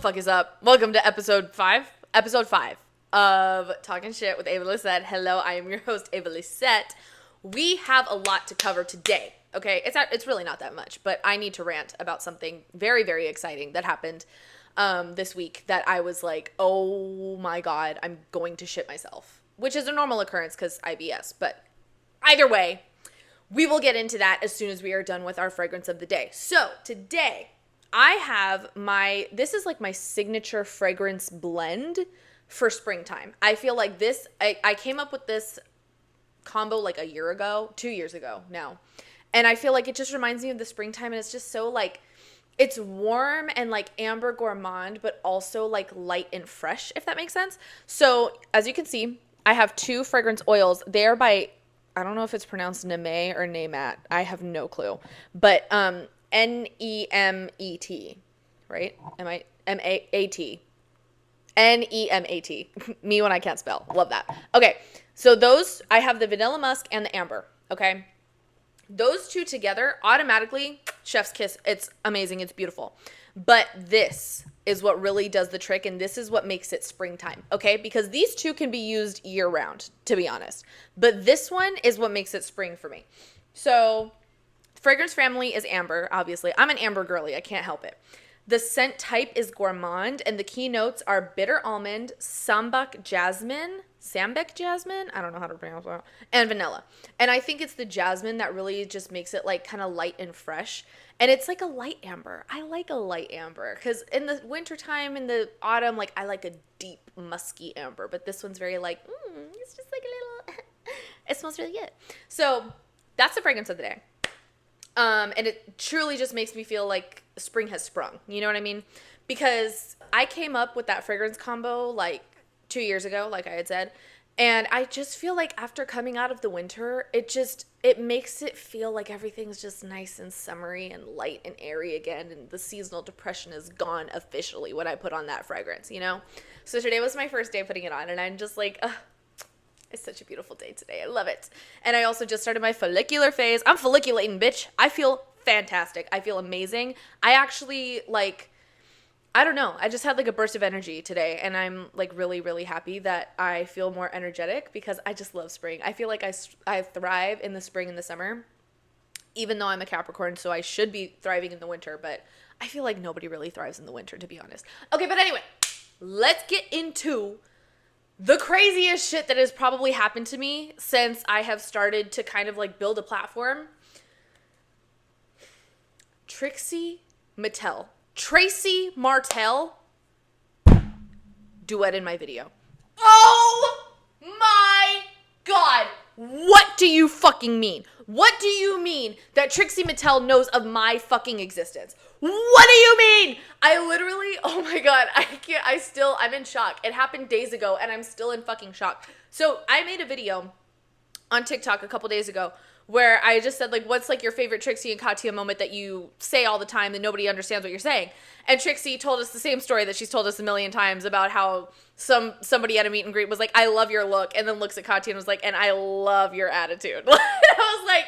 fuck is up? Welcome to episode 5 of Talking Shit with Ava Lisette. Hello, I am your host, Ava Lisette. We have a lot to cover today, okay? It's really not that much, but I need to rant about something very, very exciting that happened this week that I was like, oh my God, I'm going to shit myself, which is a normal occurrence because IBS, but either way, we will get into that as soon as we are done with our fragrance of the day. So today, I have this is like my signature fragrance blend for springtime. I feel like this, I came up with this combo like a year ago, 2 years ago now. And I feel like it just reminds me of the springtime, and it's just so like, it's warm and like amber gourmand, but also like light and fresh, if that makes sense. So as you can see, I have 2 fragrance oils. They are by, I don't know if it's pronounced Neme or Nemat. I have no clue. But Nemet, right? M-A-A-T. N-E-M-A-T. Me when I can't spell. Love that. Okay, so those, I have the vanilla musk and the amber, okay? Those 2 together, automatically, chef's kiss. It's amazing. It's beautiful. But this is what really does the trick, and this is what makes it springtime, okay? Because these 2 can be used year-round, to be honest. But this one is what makes it spring for me. So fragrance family is amber, obviously. I'm an amber girly. I can't help it. The scent type is gourmand, and the key notes are bitter almond, sambac jasmine, I don't know how to pronounce that, and vanilla. And I think it's the jasmine that really just makes it like kind of light and fresh. And it's like a light amber. I like a light amber because in the wintertime, in the autumn, like I like a deep musky amber. But this one's very like, it's just like a little, it smells really good. So that's the fragrance of the day. And it truly just makes me feel like spring has sprung. You know what I mean? Because I came up with that fragrance combo like 2 years ago, like I had said. And I just feel like after coming out of the winter, it makes it feel like everything's just nice and summery and light and airy again. And the seasonal depression is gone officially when I put on that fragrance, you know? So today was my first day putting it on, and I'm just like, it's such a beautiful day today. I love it. And I also just started my follicular phase. I'm folliculating, bitch. I feel fantastic. I feel amazing. I actually I don't know. I just had like a burst of energy today, and I'm like really, really happy that I feel more energetic because I just love spring. I feel like I thrive in the spring and the summer, even though I'm a Capricorn, so I should be thriving in the winter, but I feel like nobody really thrives in the winter, to be honest. Okay, but anyway, let's get into the craziest shit that has probably happened to me since I have started to kind of like build a platform. Tracy Martell duet in my video. Oh my God. What do you fucking mean? What do you mean that Trixie Mattel knows of my fucking existence? What do you mean? I literally, oh my God, I'm in shock. It happened days ago and I'm still in fucking shock. So I made a video on TikTok a couple days ago where I just said, like, what's like your favorite Trixie and Katya moment that you say all the time that nobody understands what you're saying? And Trixie told us the same story that she's told us a million times about how somebody at a meet and greet was like, I love your look, and then looks at Katya and was like, and I love your attitude. I was like,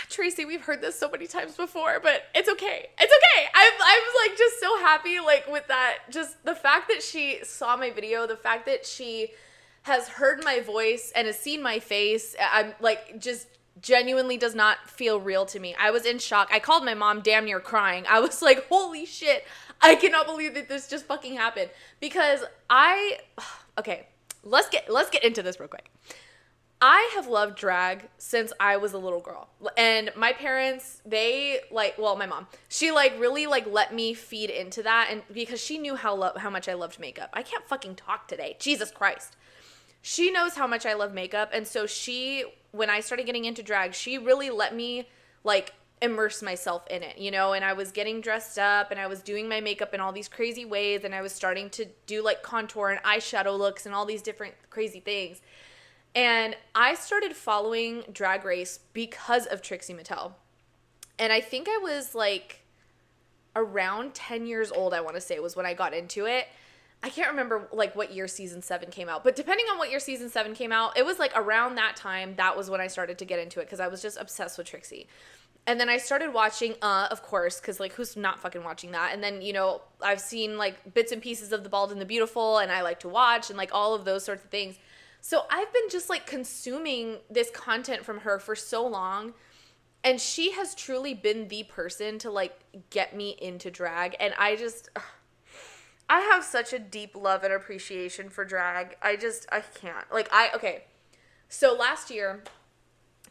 Tracy, we've heard this so many times before, but it's okay. It's okay. I was like just so happy like with that, just the fact that she saw my video, the fact that she has heard my voice and has seen my face. I'm like, just genuinely does not feel real to me. I was in shock. I called my mom damn near crying. I was like, holy shit. I cannot believe that this just fucking happened because okay, let's get into this real quick. I have loved drag since I was a little girl. And my parents, my mom, she like really like let me feed into that, and because she knew how much I loved makeup. I can't fucking talk today. Jesus Christ. She knows how much I love makeup, and so when I started getting into drag, she really let me, like, immerse myself in it, you know, and I was getting dressed up, and I was doing my makeup in all these crazy ways, and I was starting to do, like, contour and eyeshadow looks and all these different crazy things, and I started following Drag Race because of Trixie Mattel, and I think I was, like, around 10 years old, I want to say, was when I got into it. I can't remember like what year season 7 came out, but depending on what year season 7 came out, it was like around that time. That was when I started to get into it because I was just obsessed with Trixie. And then I started watching, of course, because like who's not fucking watching that? And then, you know, I've seen like bits and pieces of The Bald and the Beautiful, and I like to watch and like all of those sorts of things. So I've been just like consuming this content from her for so long. And she has truly been the person to like get me into drag. And I have such a deep love and appreciation for drag. I can't. Okay. So last year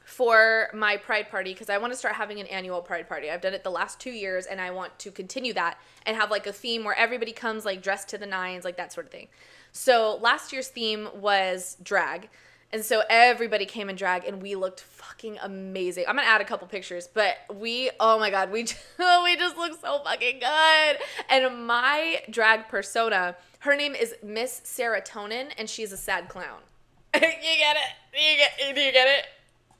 for my Pride party, because I want to start having an annual Pride party. I've done it the last 2 years, and I want to continue that and have like a theme where everybody comes like dressed to the nines, like that sort of thing. So last year's theme was drag. And so everybody came in drag, and we looked fucking amazing. I'm going to add a couple pictures, but oh my God, we just look so fucking good. And my drag persona, her name is Miss Serotonin, and she's a sad clown. You get it? Do you get it?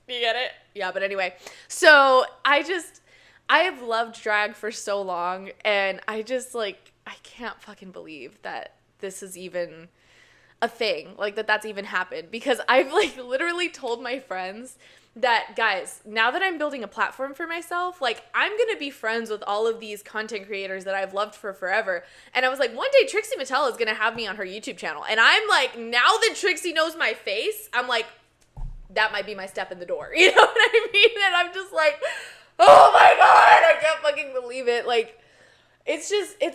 You get it? Yeah, but anyway. So I have loved drag for so long, and I can't fucking believe that this is even a thing, like that's even happened, because I've like literally told my friends that, guys, now that I'm building a platform for myself, like I'm going to be friends with all of these content creators that I've loved for forever. And I was like, one day Trixie Mattel is going to have me on her YouTube channel. And I'm like, now that Trixie knows my face, I'm like, that might be my step in the door. You know what I mean? And I'm just like, oh my God, I can't fucking believe it. Like, it's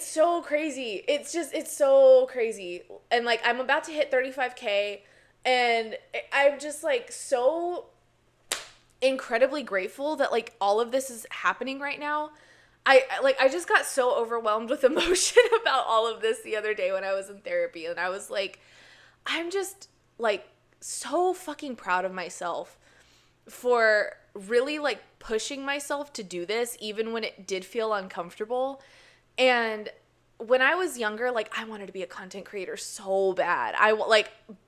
so crazy. It's so crazy. And like, I'm about to hit 35K, and I'm just like so incredibly grateful that like all of this is happening right now. I just got so overwhelmed with emotion about all of this the other day when I was in therapy, and I was like, I'm just like so fucking proud of myself for really like pushing myself to do this, even when it did feel uncomfortable. And when I was younger, like I wanted to be a content creator so bad.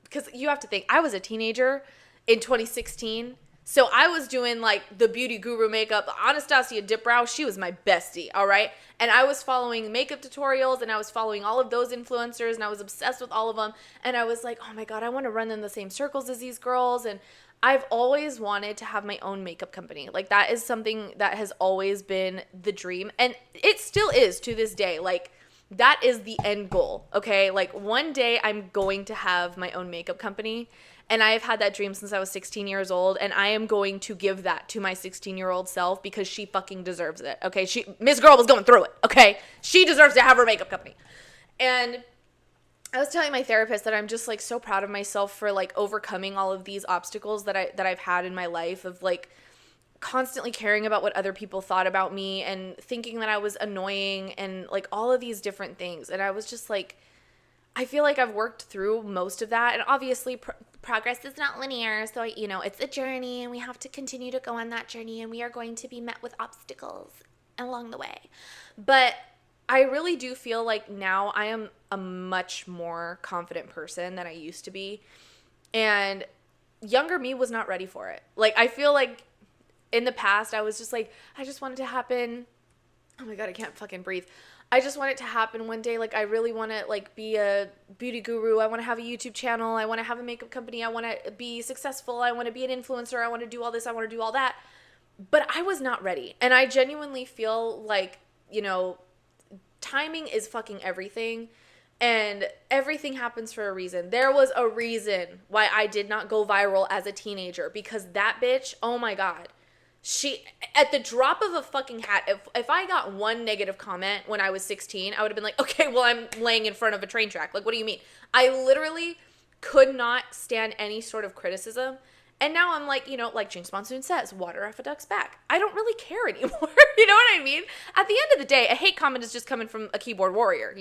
Because you have to think, I was a teenager in 2016. So I was doing like the beauty guru makeup. Anastasia Dipbrow, she was my bestie, all right? And I was following makeup tutorials, and I was following all of those influencers, and I was obsessed with all of them. And I was like, oh my God, I want to run in the same circles as these girls. And I've always wanted to have my own makeup company. Like that is something that has always been the dream. And it still is to this day. Like that is the end goal, okay? Like one day I'm going to have my own makeup company. And I have had that dream since I was 16 years old, and I am going to give that to my 16-year-old self because she fucking deserves it, okay? Miss Girl was going through it, okay? She deserves to have her makeup company. And I was telling my therapist that I'm just like so proud of myself for like overcoming all of these obstacles that I've had in my life, of like constantly caring about what other people thought about me and thinking that I was annoying and like all of these different things. And I was just like, I feel like I've worked through most of that. And obviously progress is not linear. So, it's a journey, and we have to continue to go on that journey, and we are going to be met with obstacles along the way. But I really do feel like now I am a much more confident person than I used to be. And younger me was not ready for it. Like, I feel like in the past, I was just like, I just want it to happen. Oh my God, I can't fucking breathe. I just want it to happen one day. Like, I really want to like be a beauty guru. I want to have a YouTube channel. I want to have a makeup company. I want to be successful. I want to be an influencer. I want to do all this. I want to do all that. But I was not ready. And I genuinely feel like, timing is fucking everything. And everything happens for a reason. There was a reason why I did not go viral as a teenager, because that bitch, oh my God. She, at the drop of a fucking hat, if I got one negative comment when I was 16, I would have been like, okay, well, I'm laying in front of a train track. Like, what do you mean? I literally could not stand any sort of criticism. And now I'm like, like James Monsoon says, water off a duck's back. I don't really care anymore. You know what I mean? At the end of the day, a hate comment is just coming from a keyboard warrior,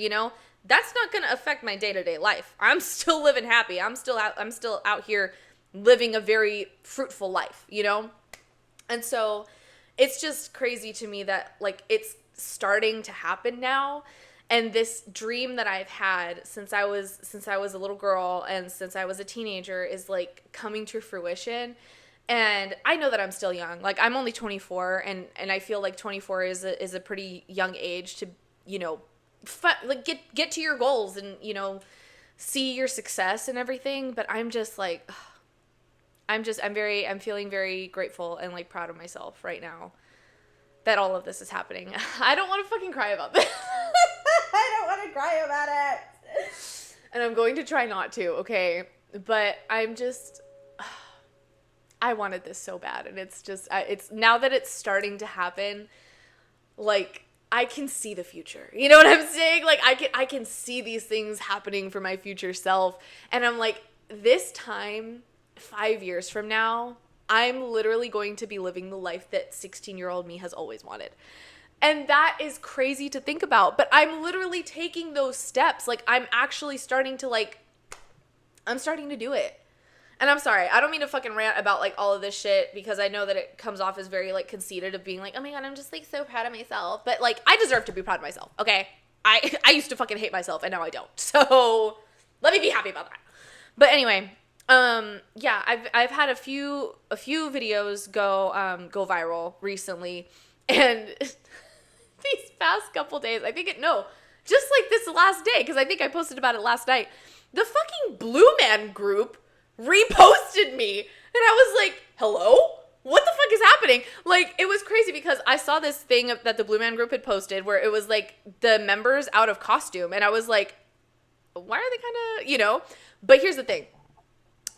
That's not going to affect my day-to-day life. I'm still living happy. I'm still out here living a very fruitful life, And so it's just crazy to me that like it's starting to happen now. And this dream that I've had since I was a little girl and since I was a teenager is like coming to fruition. And I know that I'm still young. Like I'm only 24, and I feel like 24 is a pretty young age to, like get to your goals and, you know, see your success and everything. But I'm just like, I'm feeling very grateful and like proud of myself right now that all of this is happening. I don't want to fucking cry about this. I don't want to cry about it. And I'm going to try not to, okay? But I'm just, I wanted this so bad. And it's just, it's now that it's starting to happen, like, I can see the future. You know what I'm saying? Like, I can see these things happening for my future self. And I'm like, this time, 5 years from now, I'm literally going to be living the life that 16-year-old me has always wanted. And that is crazy to think about. But I'm literally taking those steps. Like, I'm actually starting to, like, I'm starting to do it. And I'm sorry, I don't mean to fucking rant about, like, all of this shit, because I know that it comes off as very, like, conceited of being like, oh my God, I'm just, like, so proud of myself. But, like, I deserve to be proud of myself, okay? I used to fucking hate myself, and now I don't. So, let me be happy about that. But anyway, yeah, I've had a few videos go viral recently, and these past couple days, just like this last day, because I think I posted about it last night, the fucking Blue Man Group reposted me, and I was like, hello? What the fuck is happening? Like, it was crazy because I saw this thing that the Blue Man Group had posted where it was like the members out of costume, and I was like, why are they kind of, you know? But here's the thing.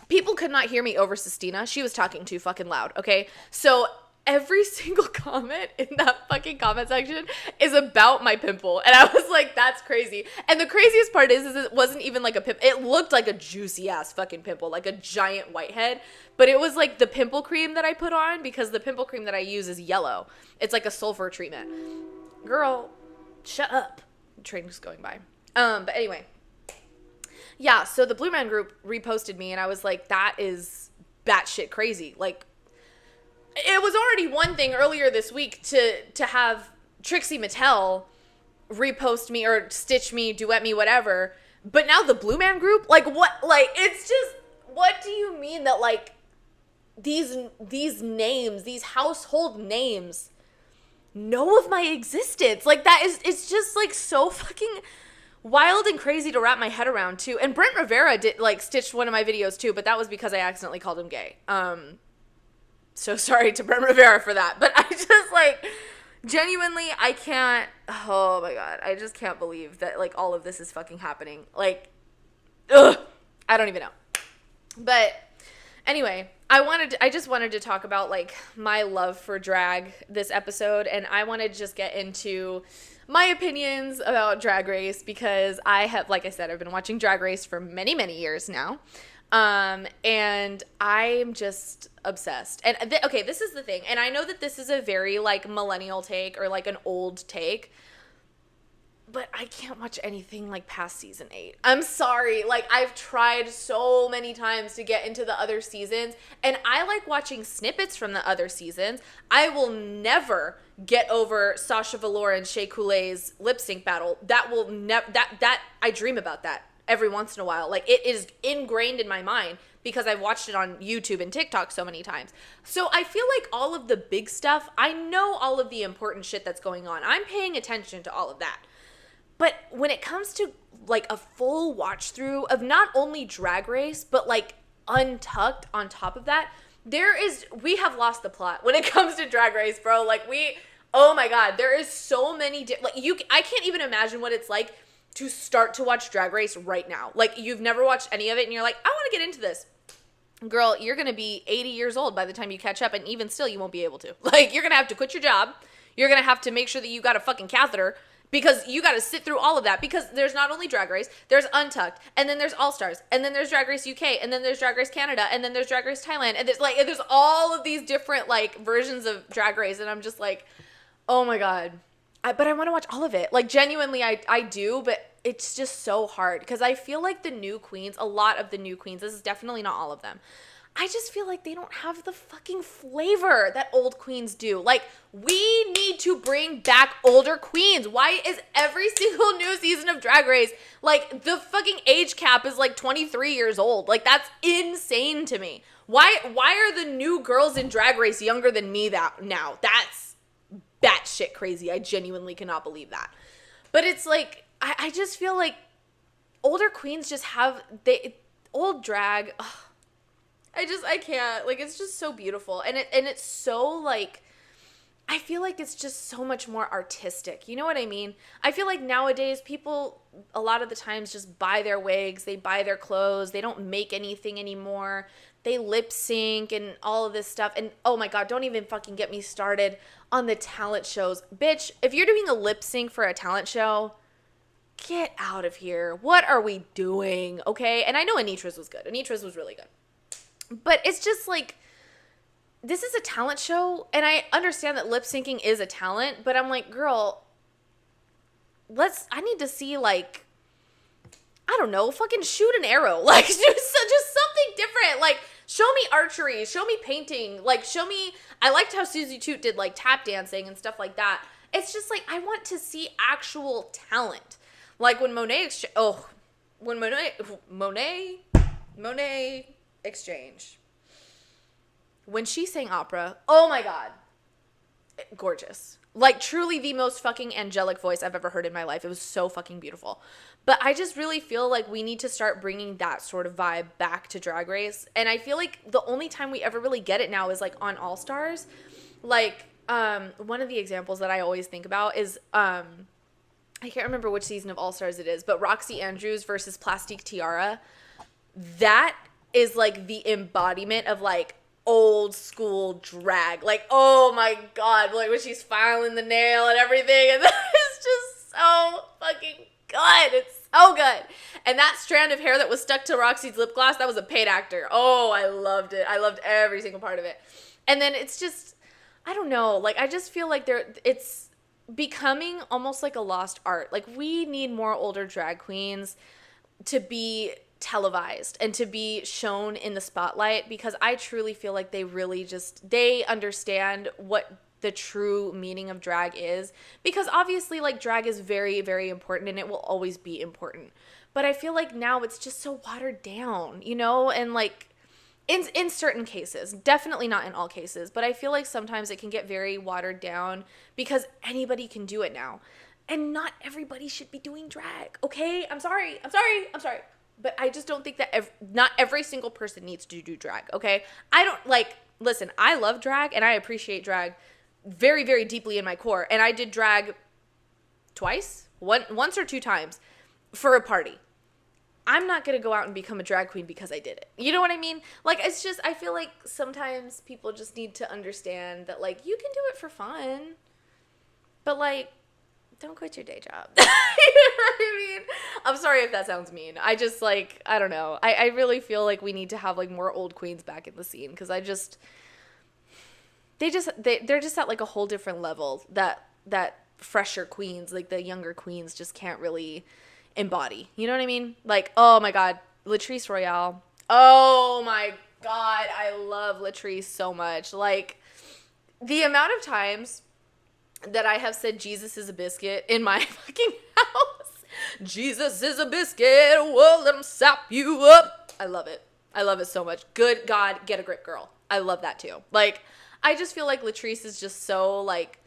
People could not hear me over Sistina. She was talking too fucking loud, okay? So every single comment in that fucking comment section is about my pimple. And I was like, that's crazy. And the craziest part is it wasn't even like a pimple. It looked like a juicy ass fucking pimple, like a giant whitehead. But it was like the pimple cream that I put on, because the pimple cream that I use is yellow. It's like a sulfur treatment. Girl, shut up. The train was going by. But anyway. Yeah, so the Blue Man Group reposted me, and I was like, that is batshit crazy. Like, it was already one thing earlier this week to have TRIXIE MATTEL repost me or stitch me, duet me, whatever. But now the Blue Man Group? Like, what? Like, it's just, what do you mean that, like, these names, these household names know of my existence? Like, that is, it's just, like, so fucking wild and crazy to wrap my head around, too. And Brent Rivera did, like, stitched one of my videos, too, but that was because I accidentally called him gay. So sorry to Brent Rivera for that. But I just, like, genuinely, I can't, oh my God, I just can't believe that, like, all of this is fucking happening. Like, ugh, I don't even know. But anyway, I just wanted to talk about, like, my love for drag this episode, and I wanted to just get into my opinions about Drag Race, because I have, like I said, I've been watching Drag Race for many, many years now. And I'm just obsessed. And okay, this is the thing. And I know that this is a very, like, millennial take, or like an old take, but I can't watch anything like past season 8. I'm sorry. Like, I've tried so many times to get into the other seasons, and I like watching snippets from the other seasons. I will never get over Sasha Velour and Shea Coulee's lip sync battle. That will never, that I dream about that every once in a while. Like, it is ingrained in my mind because I've watched it on YouTube and TikTok so many times. So I feel like all of the big stuff, I know all of the important shit that's going on. I'm paying attention to all of that. But when it comes to, like, a full watch through of not only Drag Race, but, like, Untucked on top of that, we have lost the plot when it comes to Drag Race, bro. Like, oh my God, there is so many, I can't even imagine what it's like to start to watch Drag Race right now. Like, you've never watched any of it, and you're like, I want to get into this. Girl, you're going to be 80 years old by the time you catch up, and even still, you won't be able to. Like, you're going to have to quit your job. You're going to have to make sure that you got a fucking catheter, because you got to sit through all of that, because there's not only Drag Race, there's Untucked, and then there's All Stars, and then there's Drag Race UK, and then there's Drag Race Canada, and then there's Drag Race Thailand, and there's all of these different, like, versions of Drag Race, and I'm just like, oh my God. But I want to watch all of it. Like, genuinely, I do, but it's just so hard, because I feel like the new queens, a lot of the new queens, this is definitely not all of them, I just feel like they don't have the fucking flavor that old queens do. Like, we need to bring back older queens. Why is every single new season of Drag Race, like, the fucking age cap is like 23 years old? Like, that's insane to me. Why are the new girls in Drag Race younger than me now? That's batshit crazy. I genuinely cannot believe that. But it's like, I just feel like older queens just have, old drag, ugh, I can't, like, it's just so beautiful. And it's so, like, I feel like it's just so much more artistic. You know what I mean? I feel like nowadays people a lot of the times just buy their wigs, they buy their clothes, they don't make anything anymore. They lip sync and all of this stuff. And oh my God, don't even fucking get me started on the talent shows. Bitch, if you're doing a lip sync for a talent show, get out of here. What are we doing? Okay? And I know Anitra's was good. Anitra's was really good. But it's just like, this is a talent show, and I understand that lip syncing is a talent, but I'm like, girl, I need to see, like, I don't know, fucking shoot an arrow. Like, just something different. Like, show me archery, show me painting, like, I liked how Susie Toot did, like, tap dancing and stuff like that. It's just, like, I want to see actual talent. Like, when Monet Exchange, when she sang opera, oh my God, gorgeous. Like, truly the most fucking angelic voice I've ever heard in my life. It was so fucking beautiful. But I just really feel like we need to start bringing that sort of vibe back to Drag Race. And I feel like the only time we ever really get it now is, like, on All Stars. Like, one of the examples that I always think about is, I can't remember which season of All Stars it is, but Roxy Andrews versus Plastique Tiara. That is, like, the embodiment of, like, old school drag. Like, oh my God, like when she's filing the nail and everything, and it's just so fucking good. It's so good. And that strand of hair that was stuck to Roxy's lip gloss, that was a paid actor. Oh, I loved it. I loved every single part of it. And then it's just, I don't know, like, I just feel like it's becoming almost like a lost art. Like, we need more older drag queens to be televised and to be shown in the spotlight, because I truly feel like they understand what the true meaning of drag is, because obviously, like, drag is very, very important and it will always be important, but I feel like now it's just so watered down, you know, and like in certain cases, definitely not in all cases, but I feel like sometimes it can get very watered down because anybody can do it now, and not everybody should be doing drag. Okay, I'm sorry. But I just don't think that not every single person needs to do drag, okay? I don't, like, listen, I love drag and I appreciate drag very, very deeply in my core. And I did drag once or two times for a party. I'm not going to go out and become a drag queen because I did it. You know what I mean? Like, it's just, I feel like sometimes people just need to understand that, like, you can do it for fun, but, like, don't quit your day job. You know what I mean? I'm sorry if that sounds mean. I just, like, I don't know. I really feel like we need to have, like, more old queens back in the scene, because they're just at, like, a whole different level that fresher queens, like the younger queens, just can't really embody. You know what I mean? Like, oh my God, Latrice Royale. Oh my God, I love Latrice so much. Like, the amount of times that I have said Jesus is a biscuit in my fucking house. Jesus is a biscuit. Whoa, let him sap you up. I love it. I love it so much. Good God, get a grip, girl. I love that too. Like, I just feel like Latrice is just so, like,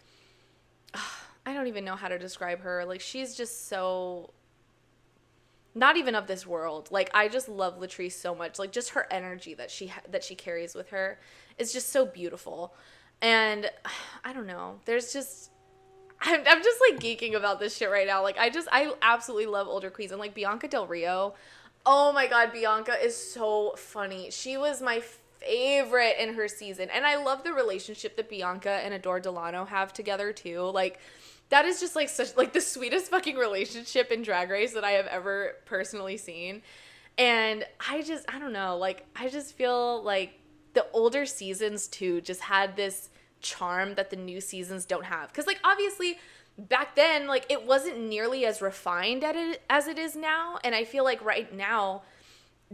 I don't even know how to describe her. Like, she's just so not even of this world. Like, I just love Latrice so much. Like, just her energy that she carries with her is just so beautiful. And I don't know. There's just, I'm just, like, geeking about this shit right now. Like, I absolutely love older queens. And, like, Bianca Del Rio. Oh my God, Bianca is so funny. She was my favorite in her season. And I love the relationship that Bianca and Adore Delano have together too. Like, that is just, like, such, like, the sweetest fucking relationship in Drag Race that I have ever personally seen. And I don't know. Like, I just feel like the older seasons too just had this charm that the new seasons don't have. Because, like, obviously back then, like, it wasn't nearly as refined as it is now. And I feel like right now,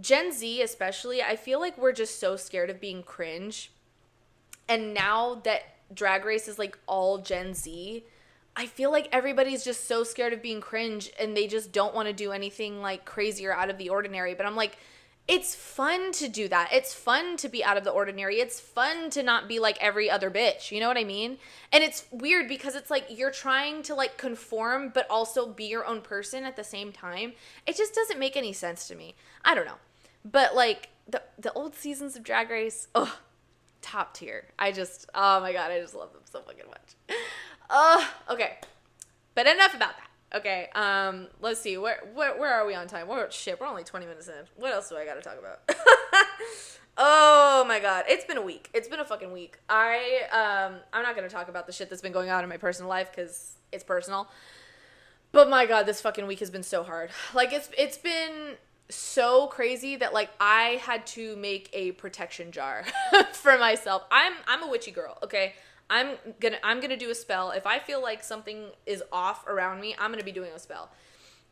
Gen Z especially, I feel like we're just so scared of being cringe. And now that Drag Race is, like, all Gen Z, I feel like everybody's just so scared of being cringe and they just don't want to do anything, like, crazy or out of the ordinary. But I'm like, it's fun to do that. It's fun to be out of the ordinary. It's fun to not be like every other bitch. You know what I mean? And it's weird because it's like you're trying to like conform but also be your own person at the same time. It just doesn't make any sense to me. I don't know. But like the old seasons of Drag Race, oh, top tier. Oh my God, I just love them so fucking much. Okay. But enough about that. Okay, let's see. Where are we on time? Shit, we're only 20 minutes in. What else do I gotta talk about? Oh my God. It's been a week. It's been a fucking week. I'm not gonna talk about the shit that's been going on in my personal life because it's personal. But my God, this fucking week has been so hard. Like, it's been so crazy that, like, I had to make a protection jar for myself. I'm a witchy girl, okay? I'm gonna do a spell. If I feel like something is off around me, I'm gonna be doing a spell.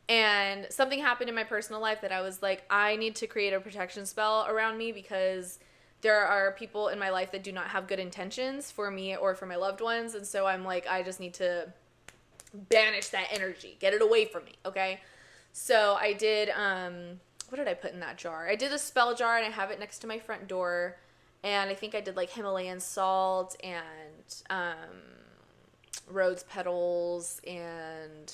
And something happened in my personal life that I was like, I need to create a protection spell around me because there are people in my life that do not have good intentions for me or for my loved ones. And so I'm like, I just need to banish that energy, get it away from me, okay? So I did, what did I put in that jar? I did a spell jar and I have it next to my front door. And I think I did like Himalayan salt and rose petals and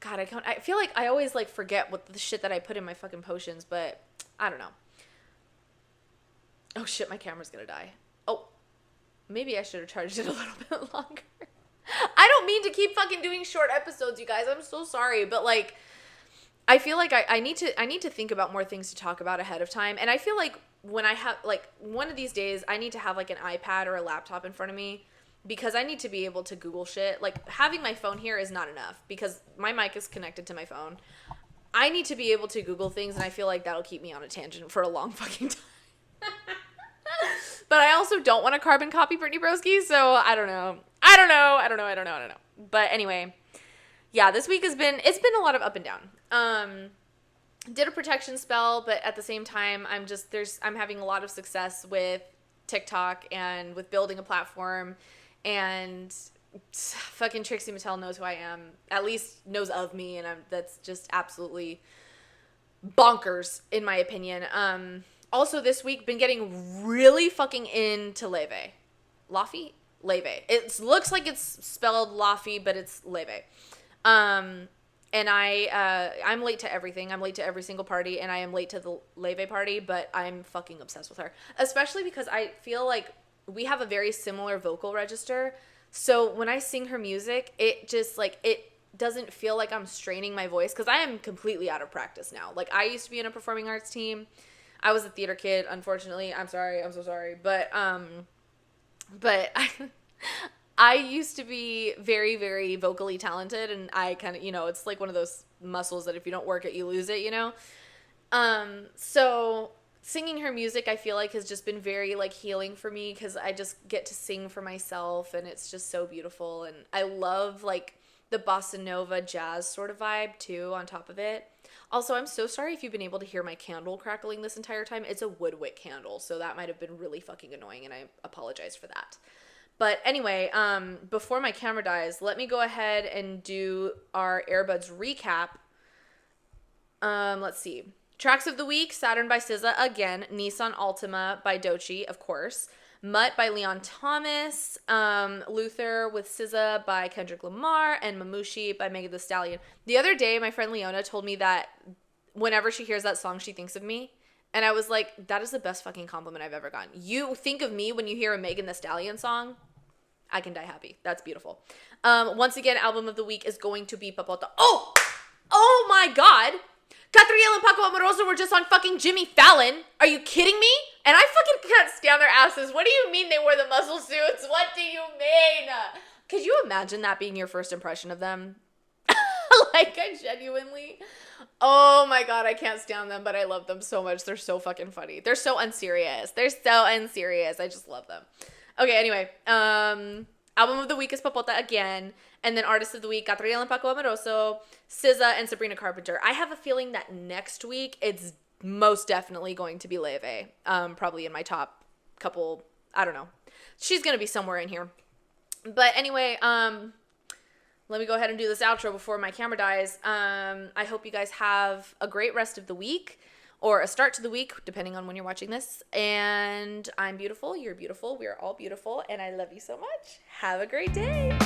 God, I feel like I always like forget what the shit that I put in my fucking potions, but I don't know. Oh shit, my camera's gonna die. Oh, maybe I should have charged it a little bit longer. I don't mean to keep fucking doing short episodes, you guys. I'm so sorry, but like I feel like I need to think about more things to talk about ahead of time. And I feel like when I have, like, one of these days, I need to have, like, an iPad or a laptop in front of me because I need to be able to Google shit. Like, having my phone here is not enough because my mic is connected to my phone. I need to be able to Google things, and I feel like that'll keep me on a tangent for a long fucking time. But I also don't want to carbon copy Brittany Broski, so I don't know. But anyway, yeah, this week it's been a lot of up and down. Did a protection spell, but at the same time, I'm having a lot of success with TikTok and with building a platform, and fucking Trixie Mattel knows who I am, at least knows of me, and that's just absolutely bonkers in my opinion. Also this week, been getting really fucking into Leve. Laffy? Leve. It looks like it's spelled Laffy, but it's Leve. And I'm late to everything. I'm late to every single party, and I am late to the Leve party, but I'm fucking obsessed with her. Especially because I feel like we have a very similar vocal register. So when I sing her music, it just, like, it doesn't feel like I'm straining my voice because I am completely out of practice now. Like, I used to be in a performing arts team. I was a theater kid, unfortunately. I'm sorry. I'm so sorry. But I used to be very, very vocally talented, and I kind of, it's like one of those muscles that if you don't work it, you lose it, So singing her music, I feel like has just been very, like, healing for me because I just get to sing for myself, and it's just so beautiful, and I love, like, the bossa nova jazz sort of vibe, too, on top of it. Also, I'm so sorry if you've been able to hear my candle crackling this entire time. It's a wood wick candle, so that might have been really fucking annoying, and I apologize for that. But anyway, before my camera dies, let me go ahead and do our Airbuds recap. Let's see. Tracks of the week: Saturn by SZA again, Nissan Altima by Doechii, of course, Mutt by Leon Thomas, Luther with SZA by Kendrick Lamar, and Mamushi by Megan Thee Stallion. The other day, my friend Leona told me that whenever she hears that song, she thinks of me. And I was like, that is the best fucking compliment I've ever gotten. You think of me when you hear a Megan Thee Stallion song? I can die happy. That's beautiful. Once again, album of the week is going to be Papota. Oh my God. Catriel and Paco Amoroso were just on fucking Jimmy Fallon. Are you kidding me? And I fucking can't stand their asses. What do you mean they wore the muscle suits? What do you mean? Could you imagine that being your first impression of them? Like, I genuinely... Oh my God, I can't stand them, but I love them so much. They're so fucking funny. They're so unserious. I just love them. Okay, anyway. Album of the week is Papota again. And then artist of the week, Catriel and Paco Amoroso, SZA, and Sabrina Carpenter. I have a feeling that next week it's most definitely going to be Leve. Probably in my top couple, I don't know. She's going to be somewhere in here. But anyway, let me go ahead and do this outro before my camera dies. I hope you guys have a great rest of the week. or a start to the week, depending on when you're watching this. And I'm beautiful. You're beautiful. We are all beautiful. And I love you so much. Have a great day.